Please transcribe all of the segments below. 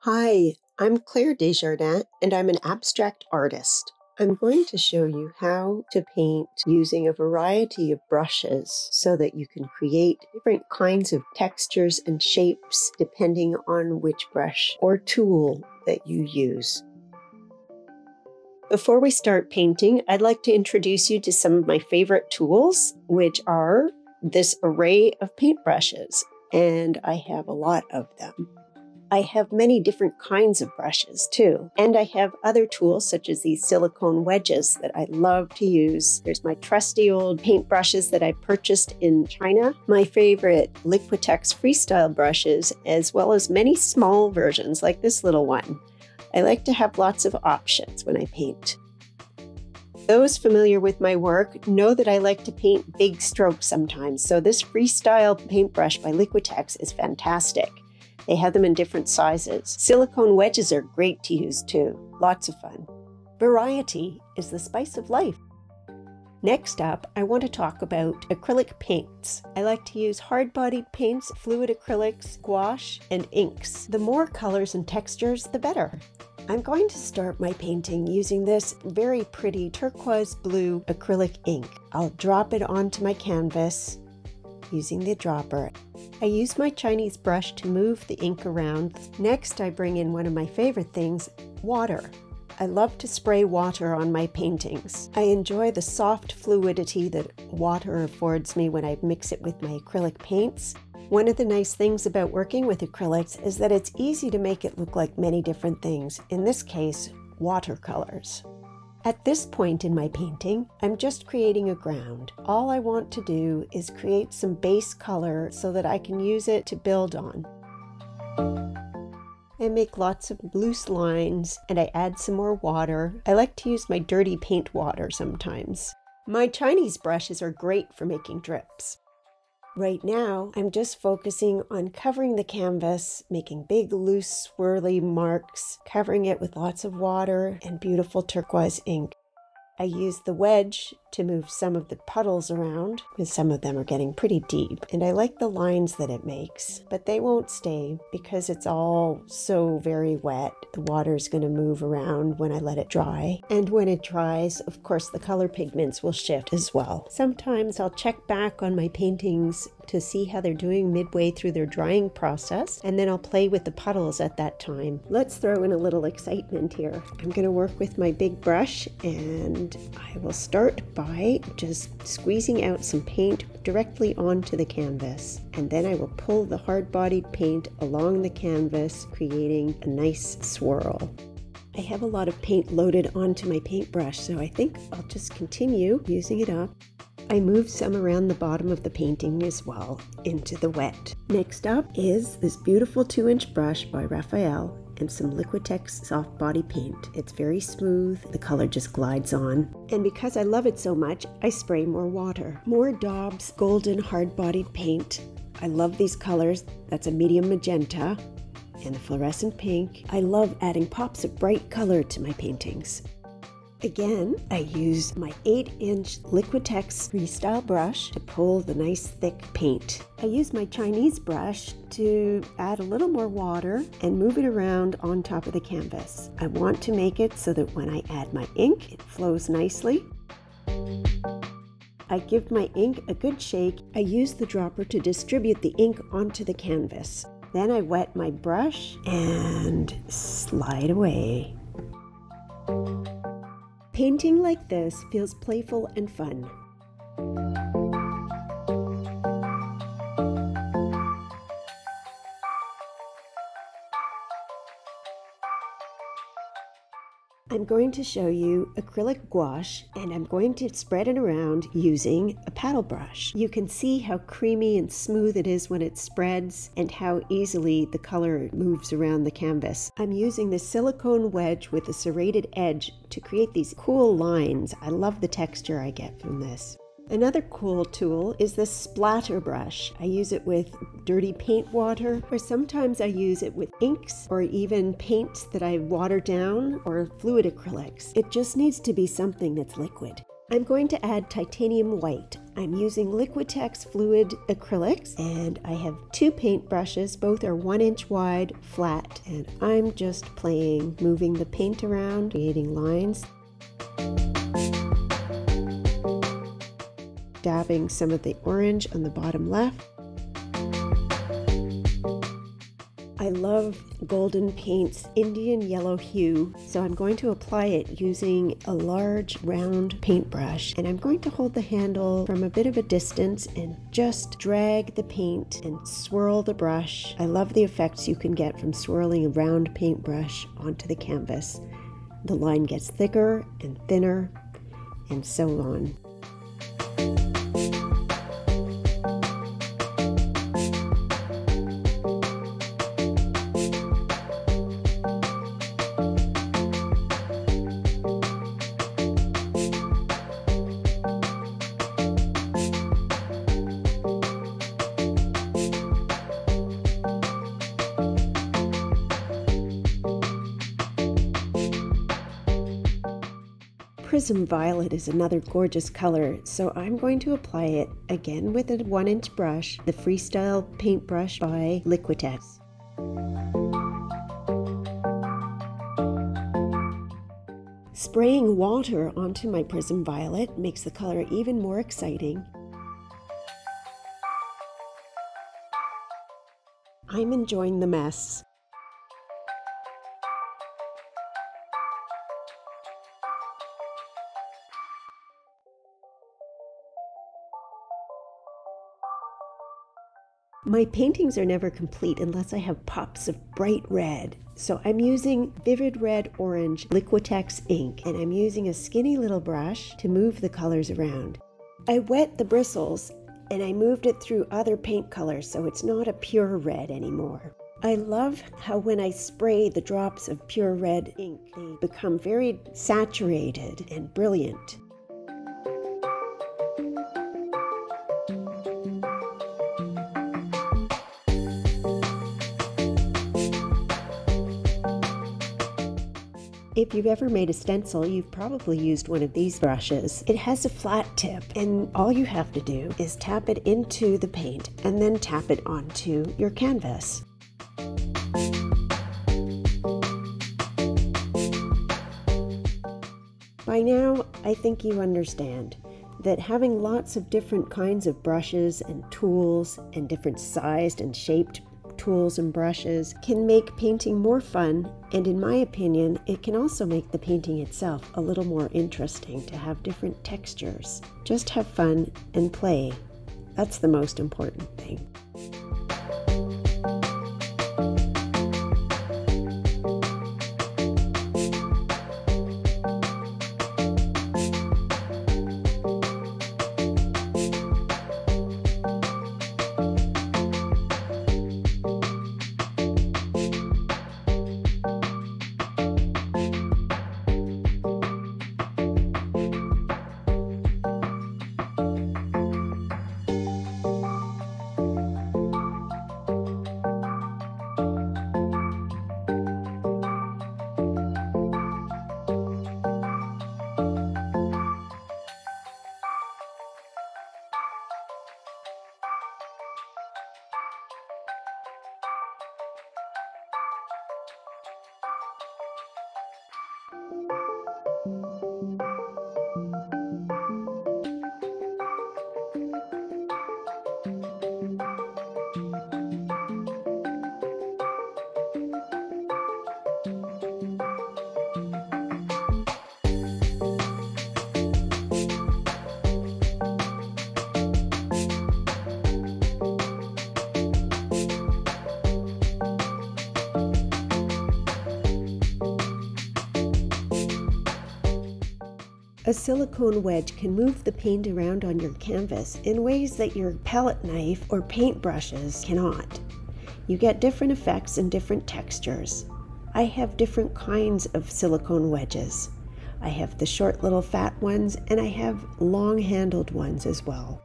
Hi, I'm Claire Desjardins, and I'm an abstract artist. I'm going to show you how to paint using a variety of brushes so that you can create different kinds of textures and shapes depending on which brush or tool that you use. Before we start painting, I'd like to introduce you to some of my favorite tools, which are this array of paintbrushes, and I have a lot of them. I have many different kinds of brushes too, and I have other tools such as these silicone wedges that I love to use. There's my trusty old paint brushes that I purchased in China, my favorite Liquitex Freestyle brushes, as well as many small versions like this little one. I like to have lots of options when I paint. Those familiar with my work know that I like to paint big strokes sometimes, so this Freestyle paintbrush by Liquitex is fantastic. They have them in different sizes. Silicone wedges are great to use too. Lots of fun. Variety is the spice of life. Next up, I want to talk about acrylic paints. I like to use hard-bodied paints, fluid acrylics, gouache, and inks. The more colors and textures, the better. I'm going to start my painting using this very pretty turquoise blue acrylic ink. I'll drop it onto my canvas using the dropper. I use my Chinese brush to move the ink around. Next, I bring in one of my favorite things, water. I love to spray water on my paintings. I enjoy the soft fluidity that water affords me when I mix it with my acrylic paints. One of the nice things about working with acrylics is that it's easy to make it look like many different things, in this case, watercolors. At this point in my painting, I'm just creating a ground. All I want to do is create some base color so that I can use it to build on. I make lots of loose lines and I add some more water. I like to use my dirty paint water sometimes. My Chinese brushes are great for making drips. Right now, I'm just focusing on covering the canvas, making big, loose, swirly marks, covering it with lots of water and beautiful turquoise ink. I use the wedge to move some of the puddles around, because some of them are getting pretty deep, and I like the lines that it makes, but they won't stay because it's all so very wet. The water is going to move around when I let it dry, and when it dries, of course, the color pigments will shift as well. Sometimes I'll check back on my paintings to see how they're doing midway through their drying process, and then I'll play with the puddles at that time. Let's throw in a little excitement here. I'm going to work with my big brush, and I will start by just squeezing out some paint directly onto the canvas, and then I will pull the hard-bodied paint along the canvas, creating a nice swirl. I have a lot of paint loaded onto my paintbrush, so I think I'll just continue using it up. I move some around the bottom of the painting as well into the wet. Next up is this beautiful 2-inch brush by Raphael and some Liquitex soft body paint. It's very smooth, the color just glides on. And because I love it so much, I spray more water. More Daub's golden hard-bodied paint. I love these colors. That's a medium magenta and a fluorescent pink. I love adding pops of bright color to my paintings. Again, I use my 8-inch Liquitex Freestyle brush to pull the nice thick paint. I use my Chinese brush to add a little more water and move it around on top of the canvas. I want to make it so that when I add my ink, it flows nicely. I give my ink a good shake. I use the dropper to distribute the ink onto the canvas. Then I wet my brush and slide away. Painting like this feels playful and fun. I'm going to show you acrylic gouache, and I'm going to spread it around using a paddle brush. You can see how creamy and smooth it is when it spreads and how easily the color moves around the canvas. I'm using the silicone wedge with a serrated edge to create these cool lines. I love the texture I get from this. Another cool tool is the splatter brush. I use it with dirty paint water, or sometimes I use it with inks or even paints that I water down or fluid acrylics. It just needs to be something that's liquid. I'm going to add titanium white. I'm using Liquitex fluid acrylics, and I have 2 paint brushes. Both are 1-inch wide, flat, and I'm just playing, moving the paint around, creating lines. Dabbing some of the orange on the bottom left. I love Golden Paint's Indian yellow hue, so I'm going to apply it using a large round paintbrush, and I'm going to hold the handle from a bit of a distance and just drag the paint and swirl the brush. I love the effects you can get from swirling a round paintbrush onto the canvas. The line gets thicker and thinner, and so on. Prism Violet is another gorgeous color, so I'm going to apply it again with a 1-inch brush, the Freestyle paintbrush by Liquitex. Spraying water onto my Prism Violet makes the color even more exciting. I'm enjoying the mess. My paintings are never complete unless I have pops of bright red. So I'm using Vivid Red Orange Liquitex ink, and I'm using a skinny little brush to move the colors around. I wet the bristles and I moved it through other paint colors so it's not a pure red anymore. I love how when I spray the drops of pure red ink, they become very saturated and brilliant. If you've ever made a stencil, you've probably used one of these brushes. It has a flat tip, and all you have to do is tap it into the paint and then tap it onto your canvas. By now, I think you understand that having lots of different kinds of brushes and tools and different sized and shaped tools and brushes can make painting more fun, and in my opinion, it can also make the painting itself a little more interesting to have different textures. Just have fun and play. That's the most important thing. A silicone wedge can move the paint around on your canvas in ways that your palette knife or paintbrushes cannot. You get different effects and different textures. I have different kinds of silicone wedges. I have the short little fat ones, and I have long handled ones as well.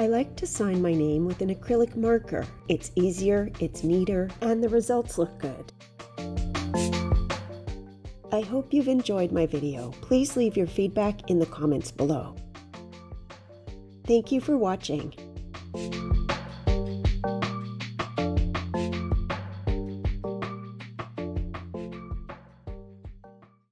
I like to sign my name with an acrylic marker. It's easier, it's neater, and the results look good. I hope you've enjoyed my video. Please leave your feedback in the comments below. Thank you for watching.